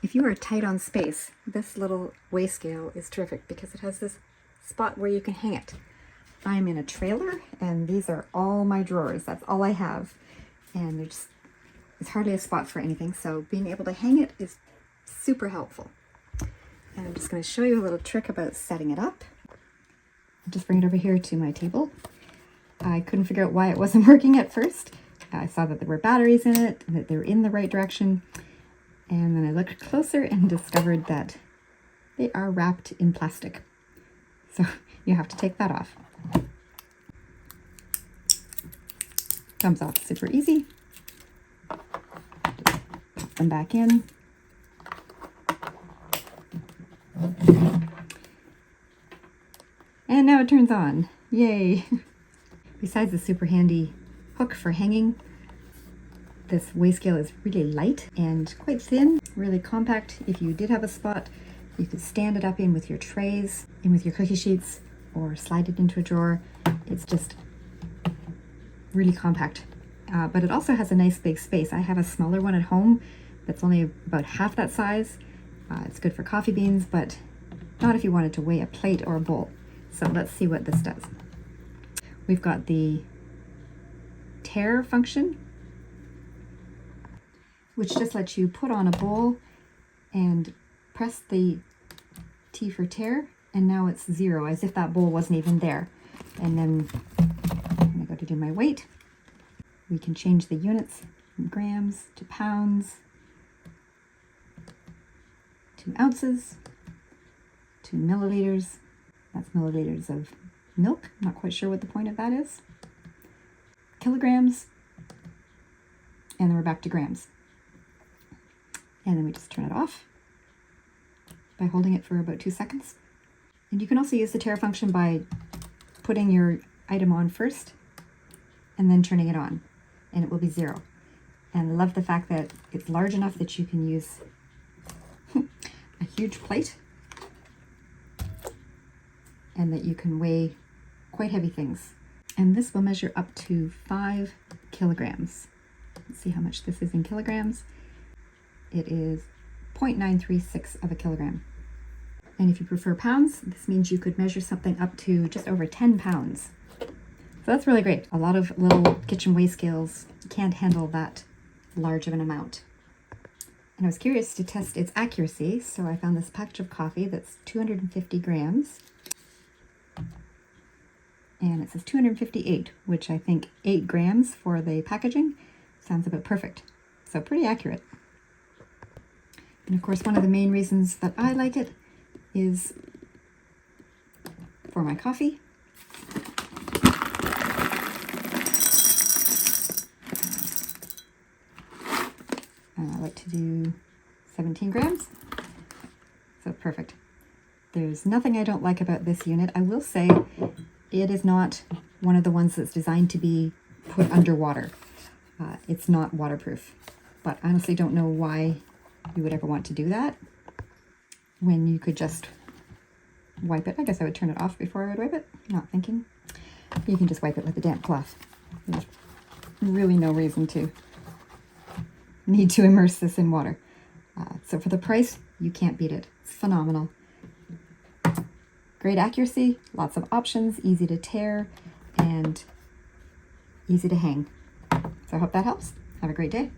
If you are tight on space, this little weigh scale is terrific because it has this spot where you can hang it. I'm in a trailer and these are all my drawers. That's all I have. And there's hardly a spot for anything. So being able to hang it is super helpful. And I'm just going to show you a little trick about setting it up. I'll just bring it over here to my table. I couldn't figure out why it wasn't working at first. I saw that there were batteries in it and that they were in the right direction. And then I looked closer and discovered that they are wrapped in plastic. So you have to take that off. Comes off super easy. Just pop them back in. And now it turns on. Yay! Besides the super handy hook for hanging, this weigh scale is really light and quite thin, really compact. If you did have a spot, you could stand it up in with your trays, in with your cookie sheets, or slide it into a drawer. It's just really compact. But it also has a nice big space. I have a smaller one at home that's only about half that size. It's good for coffee beans, but not if you wanted to weigh a plate or a bowl. So let's see what this does. We've got the Tare function, which just lets you put on a bowl and press the T for tare, and now it's 0, as if that bowl wasn't even there. And then when I go to do my weight, we can change the units from grams to pounds, to ounces, to milliliters. That's milliliters of milk. Not quite sure what the point of that is. Kilograms, and then we're back to grams. And then we just turn it off by holding it for about 2 seconds. And you can also use the Tare function by putting your item on first and then turning it on, and it will be 0. And I love the fact that it's large enough that you can use a huge plate and that you can weigh quite heavy things. And this will measure up to 5 kilograms. Let's see how much this is in kilograms. It is 0.936 of a kilogram. And if you prefer pounds, this means you could measure something up to just over 10 pounds. So that's really great. A lot of little kitchen weigh scales can't handle that large of an amount. And I was curious to test its accuracy, so I found this package of coffee that's 250 grams. And it says 258, which I think 8 grams for the packaging sounds about perfect. So pretty accurate. And of course, one of the main reasons that I like it is for my coffee. And I like to do 17 grams. So perfect. There's nothing I don't like about this unit. I will say it is not one of the ones that's designed to be put underwater. It's not waterproof, but I honestly don't know why you would ever want to do that when you could just wipe it. I guess I would turn it off before I would wipe it, not thinking. You can just wipe it with a damp cloth. There's really no reason to need to immerse this in water. So for the price, you can't beat it. It's phenomenal. Great accuracy, lots of options, easy to tare, and easy to hang. So I hope that helps. Have a great day.